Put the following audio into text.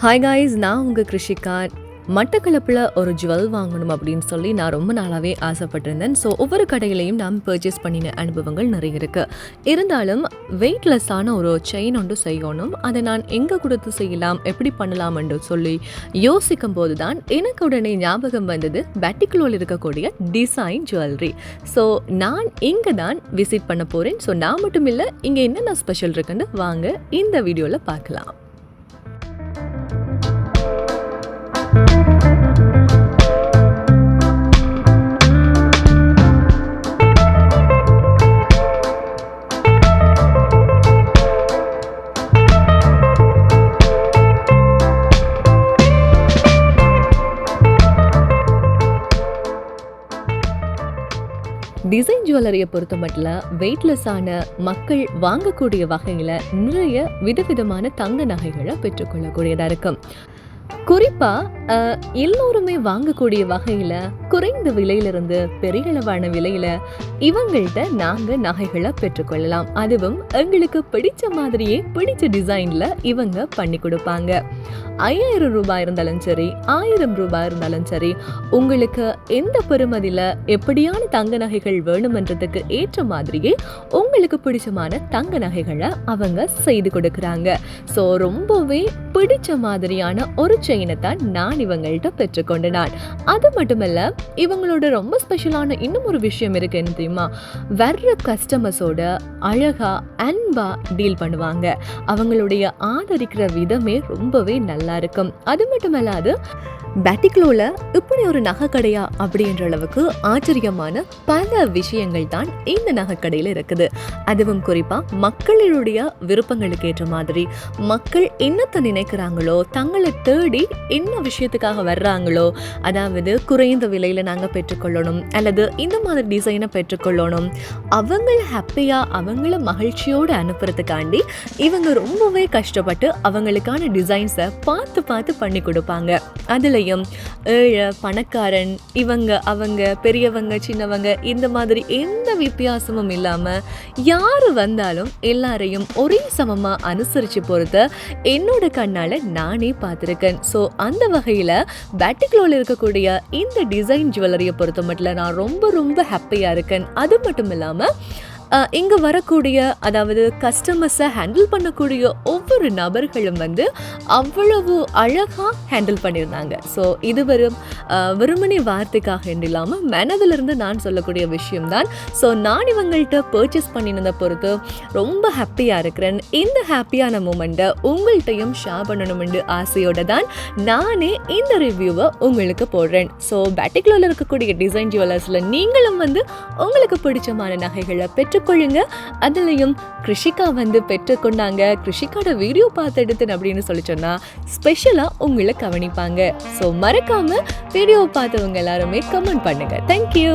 Hi guys, நான் உங்கள் கிருஷிகா. மட்டக்களப்பில் ஒரு ஜுவல் வாங்கணும் அப்படின்னு சொல்லி நான் ரொம்ப நாளாகவே ஆசைப்பட்டிருந்தேன். ஸோ ஒவ்வொரு கடையிலையும் நான் பர்ச்சேஸ் பண்ணின அனுபவங்கள் நிறைய இருக்குது. இருந்தாலும் வெயிட்லெஸ்ஸான ஒரு செயின் ஒன்று செய்யணும். அதை நான் எங்கே கொடுத்து செய்யலாம், எப்படி பண்ணலாம் என்று சொல்லி யோசிக்கும் போது தான் எனக்கு உடனே ஞாபகம் வந்தது பேட்டிக்லோவில் இருக்கக்கூடிய டிசைன் ஜுவல்லரி. ஸோ நான் இங்கே தான் விசிட் பண்ண போகிறேன். ஸோ நான் மட்டும் இல்லை, இங்கே என்னென்ன ஸ்பெஷல் இருக்குன்னு வாங்க இந்த வீடியோவில் பார்க்கலாம். டிசைன் ஜுவல்லரியை பொறுத்த மட்டும் வெயிட்லெஸ்ஸான மக்கள் வாங்கக்கூடிய வகையில் நிறைய விதவிதமான தங்க நகைகளை பெற்றுக்கொள்ளக்கூடியதாக இருக்கும். குறிப்பாக எல்லோருமே வாங்கக்கூடிய வகையில் குறைந்த விலையிலிருந்து பெரிய அளவான விலையில் இவங்கள்ட்ட நாங்கள் நகைகளை பெற்றுக்கொள்ளலாம். அதுவும் எங்களுக்கு பிடிச்ச மாதிரியே பிடிச்ச டிசைனில் இவங்க பண்ணி கொடுப்பாங்க. 5000 ரூபாய் இருந்தாலும் சரி, 1000 ரூபாய் இருந்தாலும் சரி, உங்களுக்கு எந்த பெறுமதியில் எப்படியான தங்க நகைகள் வேணுமென்றதுக்கு ஏற்ற மாதிரியே உங்களுக்கு பிடிச்சமான தங்க நகைகளை அவங்க செய்து கொடுக்குறாங்க. ஸோ ரொம்பவே பிடிச்ச மாதிரியான ஒரு செயினை தான் நான் இவங்கள்ட்ட பெற்றுக்கொண்டேன். அது மட்டுமல்ல, இவங்களோட ரொம்ப ஸ்பெஷலான இன்னும் ஒரு விஷயம் இருக்கு. என்ன தெரியுமா? வர்ற கஸ்டமர்ஸோட அழகா அன்பா டீல் பண்ணுவாங்க. அவங்களுடைய ஆதரிக்கிற விதமே ரொம்பவே நல்லா இருக்கும். அது மட்டுமல்லாது பேட்டிக்லோவில் இப்படி ஒரு நகைக்கடையா அப்படின்ற அளவுக்கு ஆச்சரியமான பல விஷயங்கள் தான் இந்த நகைக்கடையில் இருக்குது. அதுவும் குறிப்பாக மக்களுடைய விருப்பங்களுக்கு ஏற்ற மாதிரி மக்கள் என்னத்தை நினைக்கிறாங்களோ, தங்களை தேடி என்ன விஷயத்துக்காக வர்றாங்களோ, அதாவது குறைந்த விலையில் நாங்கள் பெற்றுக்கொள்ளணும் அல்லது இந்த மாதிரி டிசைனை பெற்றுக்கொள்ளணும், அவங்கள ஹாப்பியாக அவங்கள மகிழ்ச்சியோடு அனுப்புறதுக்காண்டி இவங்க ரொம்பவே கஷ்டப்பட்டு அவங்களுக்கான டிசைன்ஸை பார்த்து பண்ணி கொடுப்பாங்க. அதில் ஏழை பணக்காரன், இவங்க அவங்க, பெரியவங்க சின்னவங்க, இந்த மாதிரி எந்த வித்தியாசமும் இல்லாமல் யார் வந்தாலும் எல்லாரையும் ஒரே சமமாக அனுசரித்து போகிறத என்னோட கண்ணால் நானே பார்த்துருக்கேன். ஸோ அந்த வகையில் பேட்டிக்லோவில் இருக்கக்கூடிய இந்த டிசைன் ஜுவல்லரியை பொறுத்த மட்டும் நான் ரொம்ப ஹாப்பியாக இருக்கேன். அது மட்டும் இல்லாமல் இங்கே வரக்கூடிய, அதாவது கஸ்டமர்ஸை ஹேண்டில் பண்ணக்கூடிய ஒவ்வொரு நபர்களும் அவ்வளவு அழகாக ஹேண்டில் பண்ணியிருந்தாங்க. ஸோ இது வெறுமனே வார்த்தைக்காக இல்லாமல் மனதிலிருந்து நான் சொல்லக்கூடிய விஷயம்தான். ஸோ நான் இவங்கள்ட்ட பர்ச்சேஸ் பண்ணினதை பொறுத்து ரொம்ப ஹாப்பியாக இருக்கிறேன். இந்த ஹாப்பியான மூமெண்ட்டை உங்கள்கிட்டையும் ஷேர் பண்ணணும்னு ஆசையோடு தான் நானே இந்த ரிவ்யூவை உங்களுக்கு போடுறேன். ஸோ பேட்டிக்லோவில் இருக்கக்கூடிய டிசைன் ஜுவல்லர்ஸில் நீங்களும் உங்களுக்கு பிடிச்சமான நகைகளை பெற்றுக்கொள்ளுங்க. அதுலேயும் கிருஷிகா பெற்றுக்கொண்டாங்க, கிருஷிகாவோட வீடியோ பார்த்து எடுத்தேன் அப்படின்னு சொல்லி சொன்னால் ஸ்பெஷலாக உங்களை கவனிப்பாங்க. ஸோ மறக்காமல் வீடியோ பார்த்தவங்க எல்லாருமே கமெண்ட் பண்ணுங்கள். தேங்க்யூ.